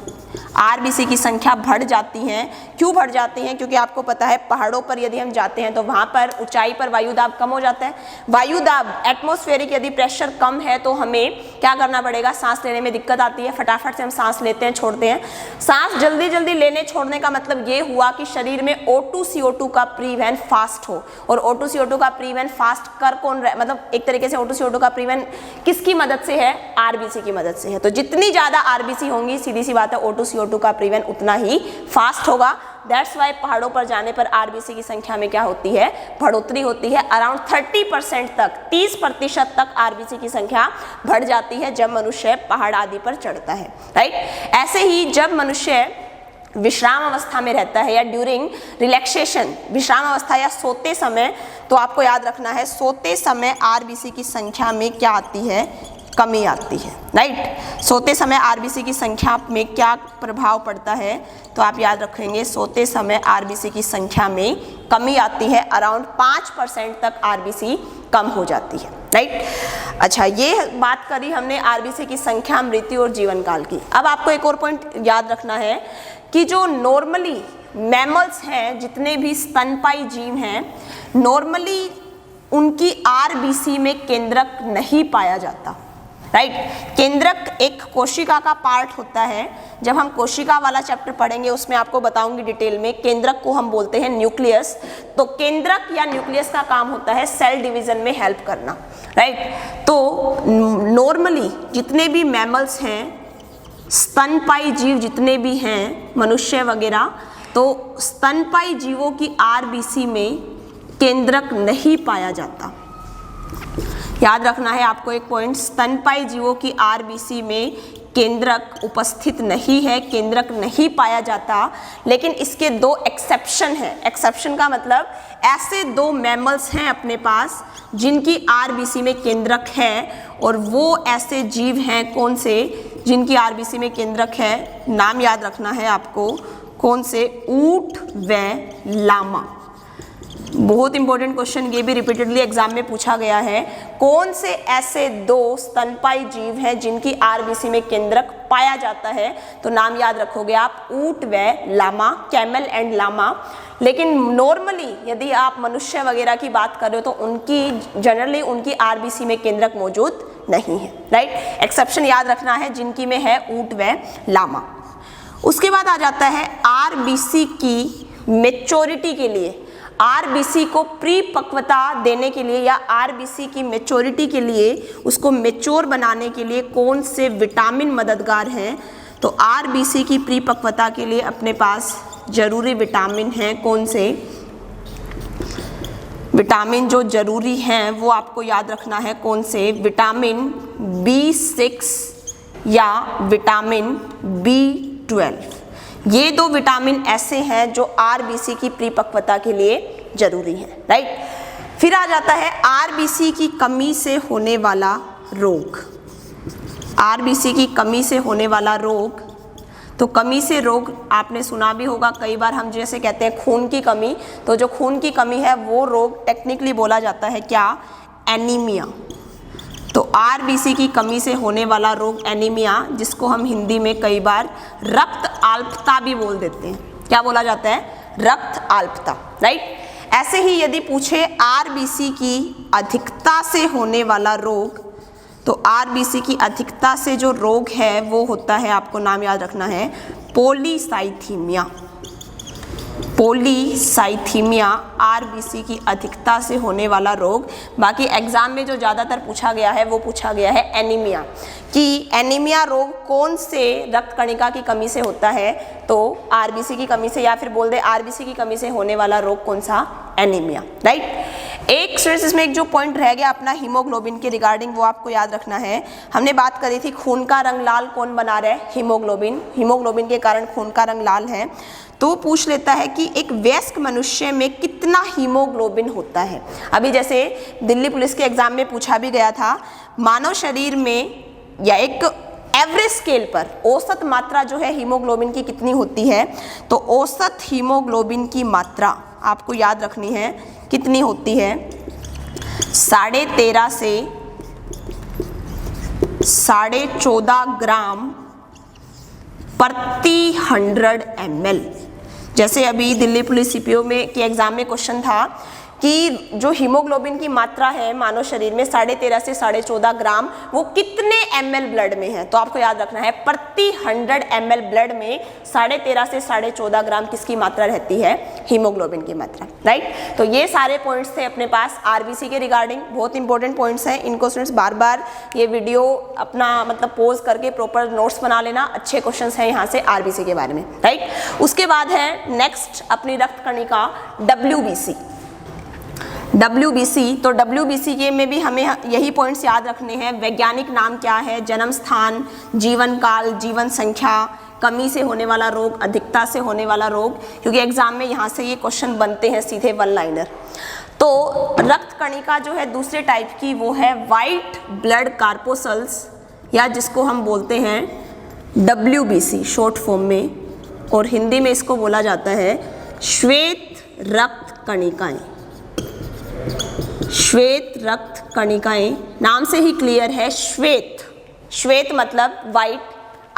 आरबीसी की संख्या बढ़ जाती है। क्यों बढ़ जाती हैं? क्योंकि आपको पता है पहाड़ों पर यदि हम जाते हैं तो वहाँ पर ऊंचाई पर वायुदाब कम हो जाता है। वायुदाब एटमॉस्फेरिक यदि प्रेशर कम है तो हमें क्या करना पड़ेगा, सांस लेने में दिक्कत आती है, फटाफट से हम सांस लेते हैं, छोड़ते हैं। सांस जल्दी जल्दी लेने छोड़ने का मतलब ये हुआ कि शरीर में O2 CO2 का प्रीवहन फास्ट हो। और O2 CO2 का प्रीवहन फास्ट कर कौन रहा है, मतलब एक तरीके से O2 CO2 का प्रीवहन किसकी मदद से है, आरबीसी की मदद से है। तो जितनी ज़्यादा आरबीसी होंगी, सीधी सी बात है, O2 CO2 का प्रीवहन उतना ही फास्ट होगा। दैट्स वाई पहाड़ों पर जाने पर आरबीसी की संख्या में क्या होती है, बढ़ोतरी होती है। अराउंड 30% तक, 30% तक आरबीसी की संख्या बढ़ जाती है जब मनुष्य पहाड़ आदि पर चढ़ता है, राइट। ऐसे ही जब मनुष्य विश्राम अवस्था में रहता है या ड्यूरिंग रिलैक्सेशन, विश्राम अवस्था या सोते समय, तो आपको याद रखना है सोते समय आरबीसी की संख्या में क्या आती है, कमी आती है, राइट। सोते समय आरबीसी की संख्या में क्या प्रभाव पड़ता है, तो आप याद रखेंगे सोते समय आरबीसी की संख्या में कमी आती है। अराउंड 5% तक आरबीसी कम हो जाती है, राइट। अच्छा, ये बात करी हमने आरबीसी की संख्या, मृत्यु और जीवन काल की। अब आपको एक और पॉइंट याद रखना है कि जो नॉर्मली मैमल्स हैं, जितने भी स्तनपायी जीव हैं, नॉर्मली उनकी आरबीसी में केंद्रक नहीं पाया जाता, राइट। केंद्रक एक कोशिका का पार्ट होता है। जब हम कोशिका वाला चैप्टर पढ़ेंगे उसमें आपको बताऊंगी डिटेल में। केंद्रक को हम बोलते हैं न्यूक्लियस। तो केंद्रक या न्यूक्लियस का काम होता है सेल डिवीजन में हेल्प करना, राइट। तो नॉर्मली जितने भी मैमल्स हैं, स्तनपायी जीव जितने भी हैं, मनुष्य वगैरह, तो स्तनपायी जीवों की आरबीसी में केंद्रक नहीं पाया जाता। याद रखना है आपको एक पॉइंट, स्तनपायी जीवों की आरबीसी में केंद्रक उपस्थित नहीं है, केंद्रक नहीं पाया जाता। लेकिन इसके दो एक्सेप्शन हैं। एक्सेप्शन का मतलब ऐसे दो मैमल्स हैं अपने पास जिनकी आरबीसी में केंद्रक है, और वो ऐसे जीव हैं कौन से, जिनकी आरबीसी में केंद्रक है। नाम याद रखना है आपको, कौन से, ऊंट व लामा। बहुत इंपॉर्टेंट क्वेश्चन, ये भी रिपीटेडली एग्जाम में पूछा गया है। कौन से ऐसे दो स्तनपायी जीव हैं जिनकी आरबीसी में केंद्रक पाया जाता है, तो नाम याद रखोगे आप, ऊंट व लामा, कैमल एंड लामा। लेकिन नॉर्मली यदि आप मनुष्य वगैरह की बात कर रहे हो तो उनकी जनरली उनकी आरबीसी में केंद्रक मौजूद नहीं है, राइट। एक्सेप्शन याद रखना है, जिनकी में है ऊंट व लामा। उसके बाद आ जाता है आरबीसी की मेच्योरिटी के लिए, आरबीसी को परिपक्वता देने के लिए या आरबीसी की मेच्योरिटी के लिए, उसको मेच्योर बनाने के लिए कौन से विटामिन मददगार हैं। तो आरबीसी की परिपक्वता के लिए अपने पास जरूरी विटामिन हैं। कौन से विटामिन जो जरूरी हैं वो आपको याद रखना है, कौन से, विटामिन B6 या विटामिन B12। ये दो विटामिन ऐसे हैं जो आरबीसी की परिपक्वता के लिए जरूरी है, राइट। फिर आ जाता है आरबीसी की कमी से होने वाला रोग। आरबीसी की कमी से होने वाला रोग, तो कमी से रोग आपने सुना भी होगा कई बार, हम जैसे कहते हैं खून की कमी, तो जो खून की कमी है वो रोग टेक्निकली बोला जाता है क्या, एनीमिया। तो आरबीसी की कमी से होने वाला रोग एनीमिया, जिसको हम हिंदी में कई बार रक्त अल्पता भी बोल देते हैं। क्या बोला जाता है, रक्त अल्पता, राइट। ऐसे ही यदि पूछे आरबीसी की अधिकता से होने वाला रोग, तो आरबीसी की अधिकता से जो रोग है वो होता है, आपको नाम याद रखना है, पॉलीसाइथीमिया। पॉलीसाइथीमिया आरबीसी की अधिकता से होने वाला रोग। बाकी एग्जाम में जो ज़्यादातर पूछा गया है वो पूछा गया है एनीमिया, कि एनीमिया रोग कौन से रक्त कणिका की कमी से होता है, तो आरबीसी की कमी से, या फिर बोल दे आरबीसी की कमी से होने वाला रोग कौन सा, एनीमिया, राइट। एक स्टूडेंट्स इसमें एक जो पॉइंट रह गया अपना हीमोग्लोबिन के रिगार्डिंग, वो आपको याद रखना है। हमने बात करी थी खून का रंग लाल कौन बना रहा है? हीमोग्लोबिन। हीमोग्लोबिन के कारण खून का रंग लाल है। तो पूछ लेता है कि एक वयस्क मनुष्य में कितना हीमोग्लोबिन होता है। अभी जैसे दिल्ली पुलिस के एग्जाम में पूछा भी गया था, मानव शरीर में या एक एवरेज स्केल पर औसत मात्रा जो है हीमोग्लोबिन की कितनी होती है? तो औसत हीमोग्लोबिन की मात्रा आपको याद रखनी है कितनी होती है? 13.5 से 14.5 ग्राम प्रति 100 ml। जैसे अभी दिल्ली पुलिस सीपीओ में के एग्जाम में क्वेश्चन था कि जो हीमोग्लोबिन की मात्रा है मानव शरीर में 13.5 से 14.5 ग्राम, वो कितने ml ब्लड में है? तो आपको याद रखना है प्रति 100 ml ब्लड में 13.5 से 14.5 ग्राम किसकी मात्रा रहती है? हीमोग्लोबिन की मात्रा, राइट। तो ये सारे पॉइंट्स थे अपने पास आरबीसी के रिगार्डिंग, बहुत इंपॉर्टेंट पॉइंट्स हैं। इनको स्टूडेंट्स बार बार ये वीडियो अपना मतलब पॉज करके प्रॉपर नोट्स बना लेना, अच्छे क्वेश्चंस हैं यहाँ से आरबीसी के बारे में, राइट। उसके बाद है नेक्स्ट अपनी रक्त कणिका WBC। WBC, तो WBC के में भी हमें यही पॉइंट्स याद रखने हैं। वैज्ञानिक नाम क्या है? जन्म स्थान, जीवन काल, जीवन संख्या, कमी से होने वाला रोग, अधिकता से होने वाला रोग, क्योंकि एग्जाम में यहाँ से ये क्वेश्चन बनते हैं सीधे वन लाइनर। तो रक्त कणिका जो है दूसरे टाइप की, वो है वाइट ब्लड कार्पोसल्स, या जिसको हम बोलते हैं WBC शॉर्ट फॉर्म में, और हिंदी में इसको बोला जाता है श्वेत रक्त कणिकाएं। श्वेत रक्त कणिकाएं, नाम से ही क्लियर है, श्वेत, श्वेत मतलब वाइट,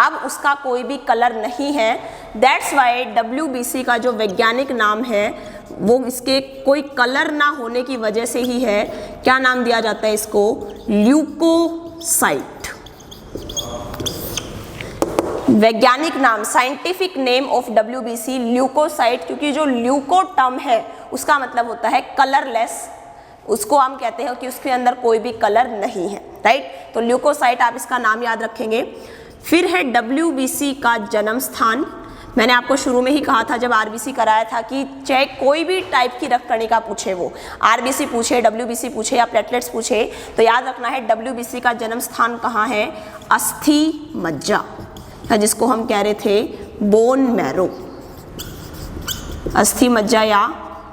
अब उसका कोई भी कलर नहीं है। दैट्स वाई WBC का जो वैज्ञानिक नाम है वो इसके कोई कलर ना होने की वजह से ही है। क्या नाम दिया जाता है इसको? ल्यूकोसाइट। वैज्ञानिक नाम, scientific name of WBC leucocyte, क्योंकि जो ल्यूको टर्म है उसका मतलब होता है कलरलेस, उसको हम कहते हैं कि उसके अंदर कोई भी कलर नहीं है, राइट। तो ल्यूकोसाइट आप इसका नाम याद रखेंगे। फिर है WBC का जन्म स्थान। मैंने आपको शुरू में ही कहा था जब आरबीसी कराया था कि चाहे कोई भी टाइप की रक्त कणिका पूछे, वो आरबीसी पूछे, WBC पूछे या प्लेटलेट्स पूछे, तो याद रखना है WBC का जन्म स्थान कहाँ है? अस्थि मज्जा, जिसको हम कह रहे थे बोन मैरो, अस्थि मज्जा या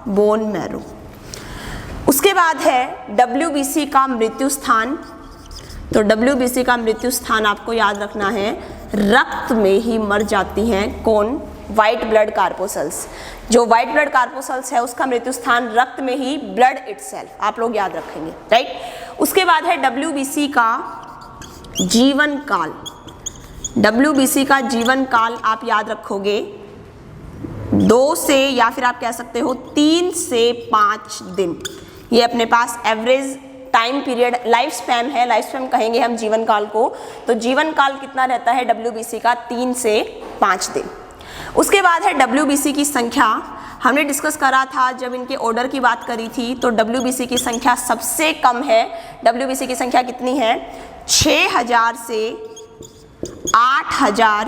बोन मैरो। उसके बाद है WBC का मृत्यु स्थान। तो WBC का मृत्यु स्थान आपको याद रखना है, रक्त में ही मर जाती हैं कौन? White blood corpuscles. जो वाइट ब्लड कार्पोसल्स है उसका मृत्यु स्थान रक्त में ही, ब्लड इटसेल्फ, आप लोग याद रखेंगे, राइट। उसके बाद है WBC का जीवन काल। WBC का जीवन काल आप याद रखोगे 2 से या फिर आप कह सकते हो 3 से 5 दिन। ये अपने पास average time period, life span है, लाइफ स्पैन कहेंगे हम जीवन काल को। तो जीवन काल कितना रहता है WBC का? 3 से 5 दिन। उसके बाद है WBC की संख्या। हमने डिस्कस करा था जब इनके ऑर्डर की बात करी थी, तो WBC की संख्या सबसे कम है। WBC की संख्या कितनी है? 6000 से 8000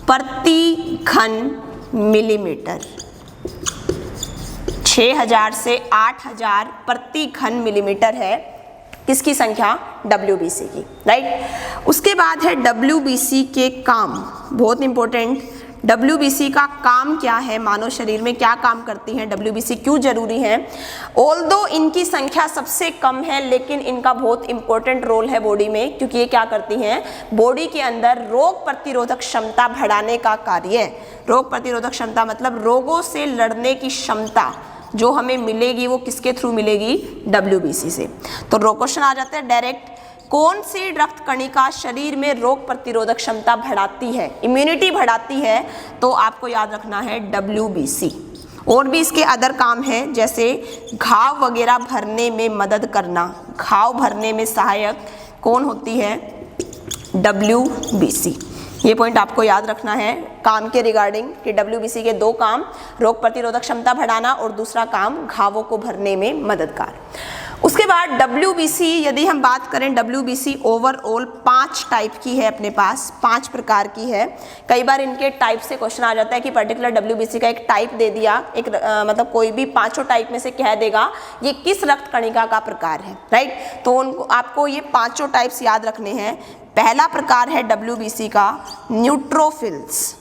प्रति घन मिलीमीटर। 6000 से 8000 प्रति घन मिलीमीटर है किसकी संख्या? WBC की, राइट। उसके बाद है WBC के काम, बहुत इंपॉर्टेंट। WBC का काम क्या है? मानव शरीर में क्या काम करती हैं WBC, क्यों जरूरी है? ऑल्दो इनकी संख्या सबसे कम है, लेकिन इनका बहुत इंपॉर्टेंट रोल है बॉडी में, क्योंकि ये क्या करती हैं? बॉडी के अंदर रोग प्रतिरोधक क्षमता बढ़ाने का कार्य। रोग प्रतिरोधक क्षमता मतलब रोगों से लड़ने की क्षमता जो हमें मिलेगी वो किसके थ्रू मिलेगी? WBC से। तो क्वेश्चन आ जाता है डायरेक्ट, कौन सी रक्त कणिका शरीर में रोग प्रतिरोधक क्षमता बढ़ाती है, इम्यूनिटी बढ़ाती है? तो आपको याद रखना है WBC। और भी इसके अदर काम हैं, जैसे घाव वगैरह भरने में मदद करना, घाव भरने में सहायक कौन होती है? WBC। ये पॉइंट आपको याद रखना है काम के रिगार्डिंग कि WBC के 2 काम, रोग प्रतिरोधक क्षमता बढ़ाना और दूसरा काम घावों को भरने में मददगार। उसके बाद WBC, यदि हम बात करें WBC ओवरऑल 5 टाइप की है अपने पास, 5 प्रकार की है। कई बार इनके टाइप से क्वेश्चन आ जाता है कि पर्टिकुलर WBC का एक टाइप दे दिया, एक मतलब कोई भी 5 टाइप में से कह देगा ये किस रक्त कणिका का प्रकार है, राइट। तो उनको आपको ये 5 टाइप्स याद रखने हैं। पहला प्रकार है WBC का न्यूट्रोफिल्स,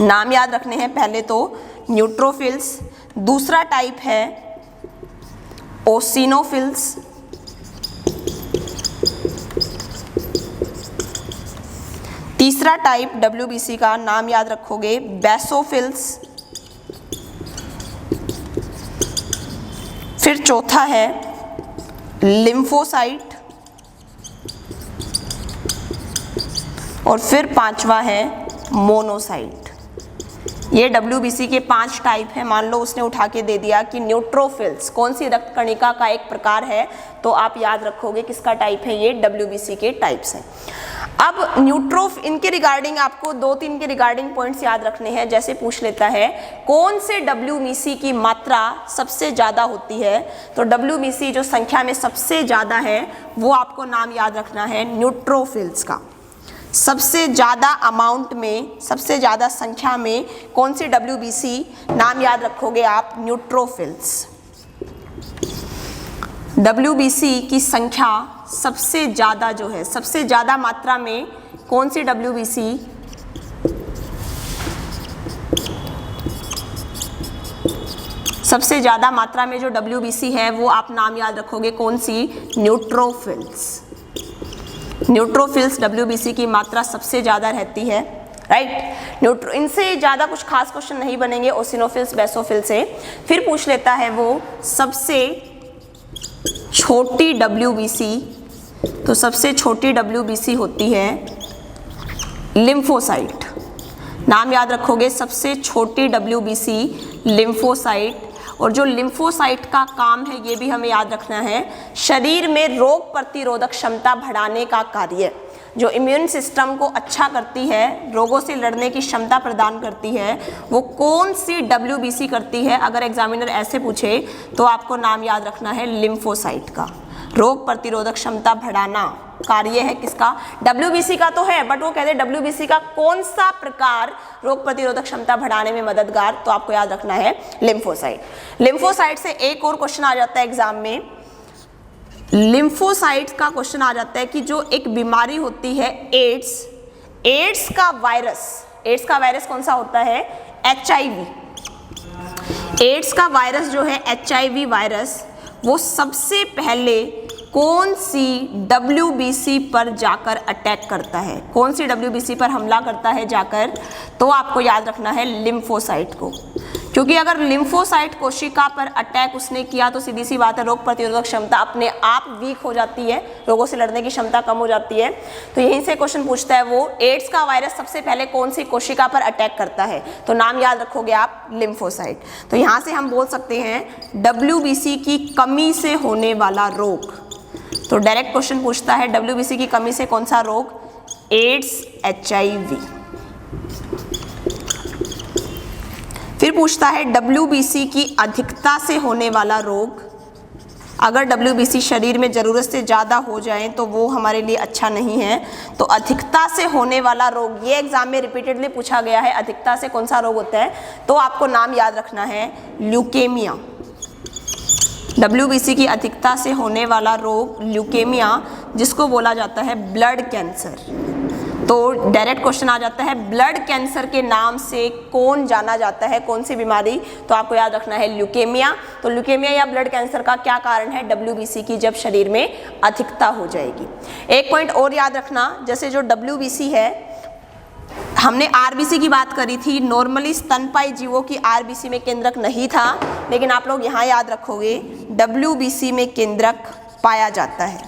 नाम याद रखने हैं पहले तो, न्यूट्रोफिल्स। दूसरा टाइप है ओसिनोफिल्स, तीसरा टाइप WBC का नाम याद रखोगे बेसोफिल्स, फिर चौथा है लिम्फोसाइट, और फिर पांचवा है मोनोसाइट। ये WBC के 5 टाइप है। मान लो उसने उठा के दे दिया कि न्यूट्रोफिल्स कौन सी रक्त कणिका का एक प्रकार है, तो आप याद रखोगे किसका टाइप है, ये WBC के टाइप्स हैं। अब इनके रिगार्डिंग आपको 2-3 के रिगार्डिंग पॉइंट्स याद रखने हैं। जैसे पूछ लेता है कौन से WBC की मात्रा सबसे ज़्यादा होती है, तो WBC जो संख्या में सबसे ज़्यादा है वो आपको नाम याद रखना है न्यूट्रोफिल्स का। सबसे ज़्यादा अमाउंट में, सबसे ज़्यादा संख्या में कौन सी WBC, नाम याद रखोगे आप न्यूट्रोफिल्स। WBC की संख्या सबसे ज़्यादा जो है, सबसे ज़्यादा मात्रा में कौन सी WBC, सबसे ज़्यादा मात्रा में जो WBC है वो आप नाम याद रखोगे कौन सी, न्यूट्रोफिल्स। न्यूट्रोफिल्स WBC की मात्रा सबसे ज़्यादा रहती है, राइट। इनसे ज़्यादा कुछ खास क्वेश्चन नहीं बनेंगे ओसिनोफिल्स बेसोफिल्स से। फिर पूछ लेता है वो सबसे छोटी WBC, तो सबसे छोटी WBC होती है लिम्फोसाइट। नाम याद रखोगे सबसे छोटी WBC लिम्फोसाइट। और जो लिम्फोसाइट का काम है ये भी हमें याद रखना है, शरीर में रोग प्रतिरोधक क्षमता बढ़ाने का कार्य, जो इम्यून सिस्टम को अच्छा करती है, रोगों से लड़ने की क्षमता प्रदान करती है, वो कौन सी WBC करती है। अगर एग्जामिनर ऐसे पूछे तो आपको नाम याद रखना है लिम्फोसाइट का। रोग प्रतिरोधक क्षमता बढ़ाना कार्य है किसका, WBC का तो है, बट वो कहते हैं WBC का कौन सा प्रकार रोग प्रतिरोधक क्षमता बढ़ाने में मददगार, तो आपको याद रखना है लिम्फोसाइट। लिम्फोसाइट से एक और क्वेश्चन आ जाता है एग्जाम में, लिम्फोसाइट्स का क्वेश्चन आ जाता है कि जो एक बीमारी होती है एड्स का वायरस कौन सा होता है, HIV। एड्स का वायरस जो है HIV वायरस, वो सबसे पहले कौन सी WBC पर जाकर अटैक करता है, कौन सी WBC पर हमला करता है जाकर, तो आपको याद रखना है लिम्फोसाइट को। क्योंकि अगर लिम्फोसाइट कोशिका पर अटैक उसने किया तो सीधी सी बात है रोग प्रतिरोधक क्षमता अपने आप वीक हो जाती है, रोगों से लड़ने की क्षमता कम हो जाती है। तो यहीं से क्वेश्चन पूछता है वो एड्स का वायरस सबसे पहले कौन सी कोशिका पर अटैक करता है, तो नाम याद रखोगे आप लिम्फोसाइट। तो यहाँ से हम बोल सकते हैं WBC की कमी से होने वाला रोग। तो डायरेक्ट क्वेश्चन पूछता है WBC की कमी से कौन सा रोग, एड्स HIV। फिर पूछता है WBC की अधिकता से होने वाला रोग। अगर WBC शरीर में ज़रूरत से ज़्यादा हो जाए तो वो हमारे लिए अच्छा नहीं है। तो अधिकता से होने वाला रोग, ये एग्जाम में रिपीटेडली पूछा गया है, अधिकता से कौन सा रोग होता है, तो आपको नाम याद रखना है ल्यूकेमिया। WBC की अधिकता से होने वाला रोग ल्यूकेमिया, जिसको बोला जाता है ब्लड कैंसर। तो डायरेक्ट क्वेश्चन आ जाता है ब्लड कैंसर के नाम से कौन जाना जाता है, कौन सी बीमारी, तो आपको याद रखना है ल्यूकेमिया। तो ल्यूकेमिया या ब्लड कैंसर का क्या कारण है, WBC की जब शरीर में अधिकता हो जाएगी। एक पॉइंट और याद रखना, जैसे जो WBC है, हमने RBC की बात करी थी, नॉर्मली स्तनपायी जीवों की RBC में केंद्रक नहीं था, लेकिन आप लोग यहाँ याद रखोगे WBC में केंद्रक पाया जाता है।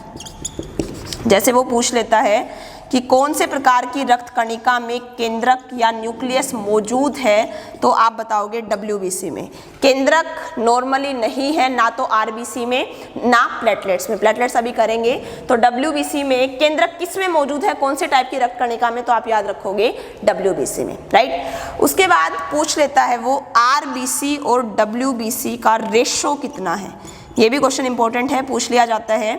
जैसे वो पूछ लेता है कि कौन से प्रकार की रक्त कणिका में केंद्रक या न्यूक्लियस मौजूद है, तो आप बताओगे WBC में। केंद्रक नॉर्मली नहीं है, ना तो RBC में ना प्लेटलेट्स में, प्लेटलेट्स अभी करेंगे। तो WBC में केंद्रक किस में मौजूद है, कौन से टाइप की रक्त कणिका में, तो आप याद रखोगे WBC में, राइट। उसके बाद पूछ लेता है वो RBC और WBC का रेशो कितना है, ये भी क्वेश्चन इंपॉर्टेंट है, पूछ लिया जाता है।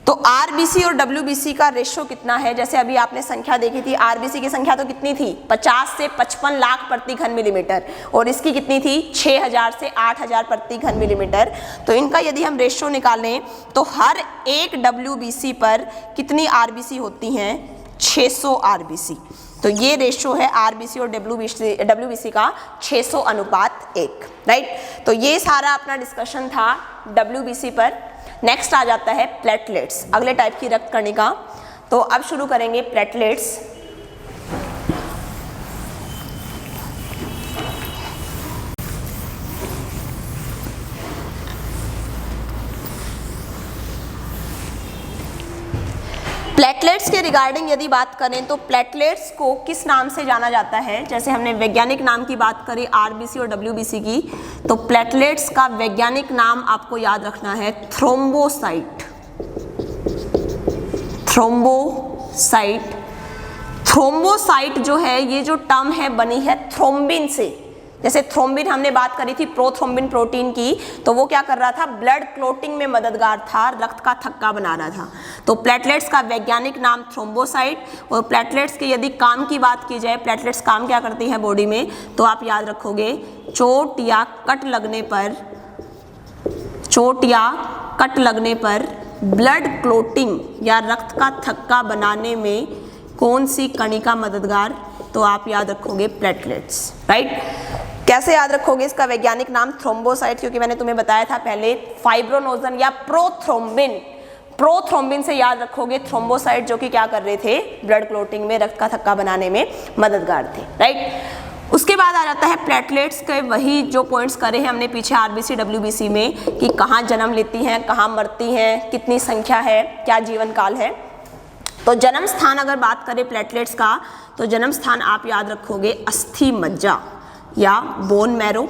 तो आरबीसी और डब्ल्यूबीसी का रेशो कितना है? जैसे अभी आपने संख्या देखी थी, आरबीसी की संख्या तो कितनी थी? 50 से 55 लाख प्रति घन मिलीमीटर, और इसकी कितनी थी? 6000 से 8000 प्रति घन मिलीमीटर। तो इनका यदि हम रेशो निकालें तो हर एक डब्ल्यूबीसी पर कितनी आरबीसी होती हैं? 600 आरबीसी। तो ये रेशो है आरबीसी और डब्ल्यूबीसी का 600:1, राइट। तो ये सारा अपना डिस्कशन था डब्ल्यूबीसी पर। नेक्स्ट आ जाता है प्लेटलेट्स, अगले टाइप की रक्त कणिका। तो अब शुरू करेंगे प्लेटलेट्स। प्लेटलेट्स के रिगार्डिंग यदि बात करें तो प्लेटलेट्स को किस नाम से जाना जाता है? जैसे हमने वैज्ञानिक नाम की बात करी आरबीसी और डब्ल्यूबीसी की, तो प्लेटलेट्स का वैज्ञानिक नाम आपको याद रखना है थ्रोम्बोसाइट। थ्रोम्बोसाइट, थ्रोम्बोसाइट जो है, ये जो टर्म है बनी है थ्रोम्बिन से। जैसे थ्रोम्बिन हमने बात करी थी प्रोथ्रोम्बिन प्रोटीन की, तो वो क्या कर रहा था? ब्लड क्लोटिंग में मददगार था, रक्त का थक्का बना रहा था। तो प्लेटलेट्स का वैज्ञानिक नाम थ्रोम्बोसाइट। और प्लेटलेट्स के यदि काम की बात की जाए, प्लेटलेट्स काम क्या करती हैं बॉडी में, तो आप याद रखोगे चोट या कट लगने पर ब्लड क्लोटिंग या रक्त का थक्का बनाने में कौन सी कणिका मददगार? तो आप याद रखोगे प्लेटलेट्स, राइट। कैसे याद रखोगे इसका वैज्ञानिक नाम? थ्रोम्बोसाइट, क्योंकि मैंने तुम्हें बताया था पहले फाइब्रोनोजन या प्रोथ्रोम्बिन से याद रखोगे थ्रोम्बोसाइट, जो कि क्या कर रहे थे? ब्लड क्लोटिंग में, रक्त का थक्का बनाने में मददगार थे, राइट। उसके बाद आ जाता है प्लेटलेट्स के वही जो पॉइंट्स करे हैं हमने पीछे आरबीसी डब्ल्यूबीसी में, कि कहाँ जन्म लेती हैं, कहाँ मरती हैं, कितनी संख्या है, क्या जीवन काल है। तो जन्म स्थान अगर बात करें प्लेटलेट्स का, तो जन्म स्थान आप याद रखोगे अस्थि मज्जा या बोन मैरो।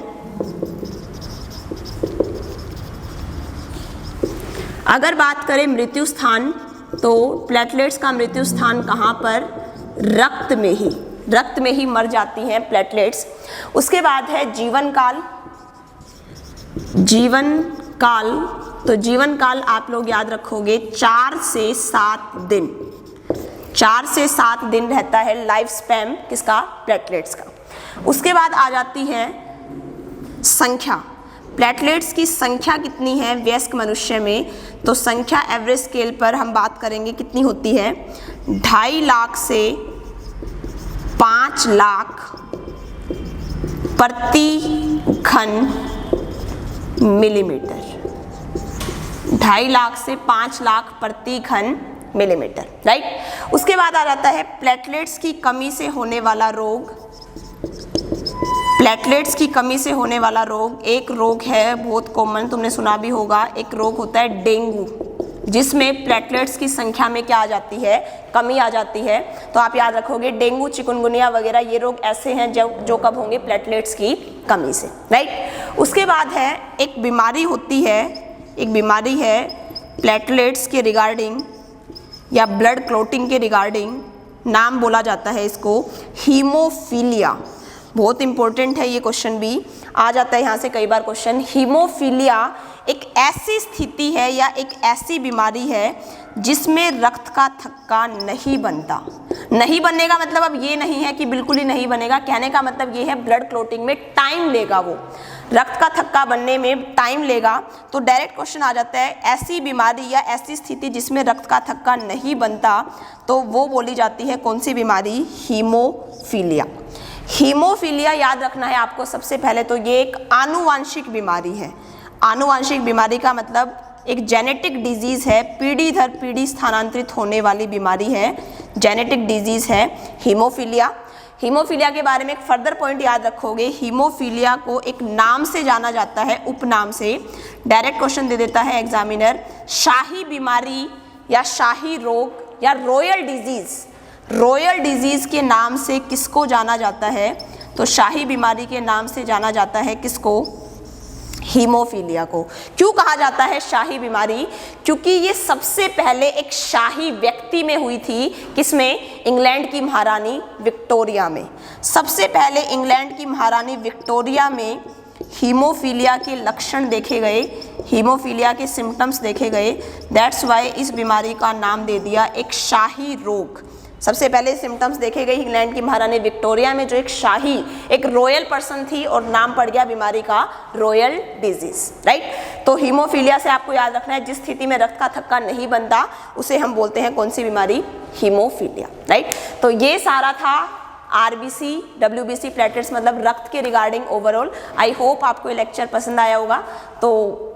अगर बात करें मृत्यु स्थान, तो प्लेटलेट्स का मृत्यु स्थान कहाँ पर? रक्त में ही मर जाती हैं प्लेटलेट्स। उसके बाद है जीवन काल। तो जीवन काल आप लोग याद रखोगे 4 से 7 दिन। 4 से 7 दिन रहता है लाइफ स्पैन किसका? प्लेटलेट्स का। उसके बाद आ जाती है संख्या। प्लेटलेट्स की संख्या कितनी है वयस्क मनुष्य में? तो संख्या एवरेज स्केल पर हम बात करेंगे कितनी होती है? 2.5 लाख से 5 लाख प्रति घन मिलीमीटर। 2.5 लाख से 5 लाख प्रति घन मिलीमीटर, राइट। उसके बाद आ जाता है प्लेटलेट्स की कमी से होने वाला रोग। प्लेटलेट्स की कमी से होने वाला रोग, एक रोग है बहुत कॉमन, तुमने सुना भी होगा, एक रोग होता है डेंगू, जिसमें प्लेटलेट्स की संख्या में क्या आ जाती है? कमी आ जाती है। तो आप याद रखोगे डेंगू, चिकनगुनिया वगैरह ये रोग ऐसे हैं जो कब होंगे? प्लेटलेट्स की कमी से, राइट। उसके बाद है एक बीमारी होती है, एक बीमारी है प्लेटलेट्स के रिगार्डिंग या ब्लड क्लोटिंग के रिगार्डिंग, नाम बोला जाता है इसको हीमोफीलिया। बहुत इंपॉर्टेंट है ये क्वेश्चन भी आ जाता है यहाँ से कई बार क्वेश्चन। हीमोफीलिया एक ऐसी स्थिति है या एक ऐसी बीमारी है जिसमें रक्त का थक्का नहीं बनता। नहीं बनने का मतलब अब ये नहीं है कि बिल्कुल ही नहीं बनेगा, कहने का मतलब ये है ब्लड क्लोटिंग में टाइम लेगा, वो रक्त का थक्का बनने में टाइम लेगा। तो डायरेक्ट क्वेश्चन आ जाता है ऐसी बीमारी या ऐसी स्थिति जिसमें रक्त का थक्का नहीं बनता, तो वो बोली जाती है कौन सी बीमारी? हीमोफीलिया। हीमोफीलिया याद रखना है आपको सबसे पहले, तो ये एक आनुवांशिक बीमारी है। आनुवांशिक बीमारी का मतलब एक जेनेटिक डिजीज़ है, पीढ़ी दर पीढ़ी स्थानांतरित होने वाली बीमारी है, जेनेटिक डिजीज़ है हीमोफीलिया। हीमोफीलिया के बारे में एक फर्दर पॉइंट याद रखोगे, हीमोफीलिया को एक नाम से जाना जाता है, उपनाम से। डायरेक्ट क्वेश्चन दे देता है एग्जामिनर, शाही बीमारी या शाही रोग या रॉयल डिजीज़, रॉयल डिजीज़ के नाम से किसको जाना जाता है? तो शाही बीमारी के नाम से जाना जाता है किसको? हीमोफीलिया को। क्यों कहा जाता है शाही बीमारी? क्योंकि ये सबसे पहले एक शाही व्यक्ति में हुई थी, किसमें? इंग्लैंड की महारानी विक्टोरिया में। सबसे पहले इंग्लैंड की महारानी विक्टोरिया में हीमोफीलिया के लक्षण देखे गए। हीमोफीलिया के सिम्टम्स देखे गए, दैट्स वाई इस बीमारी का नाम दे दिया एक शाही रोग। सबसे पहले सिम्टम्स देखे गए इंग्लैंड की महारानी विक्टोरिया में, जो एक शाही, एक रॉयल पर्सन थी, और नाम पड़ गया बीमारी का रॉयल डिजीज, राइट। तो हीमोफीलिया से आपको याद रखना है, जिस स्थिति में रक्त का थक्का नहीं बनता उसे हम बोलते हैं कौन सी बीमारी, हीमोफीलिया, राइट। तो ये सारा था आरबीसी, डब्ल्यूबीसी, प्लेटलेट्स मतलब रक्त के रिगार्डिंग ओवरऑल। आई होप आपको ये लेक्चर पसंद आया होगा। तो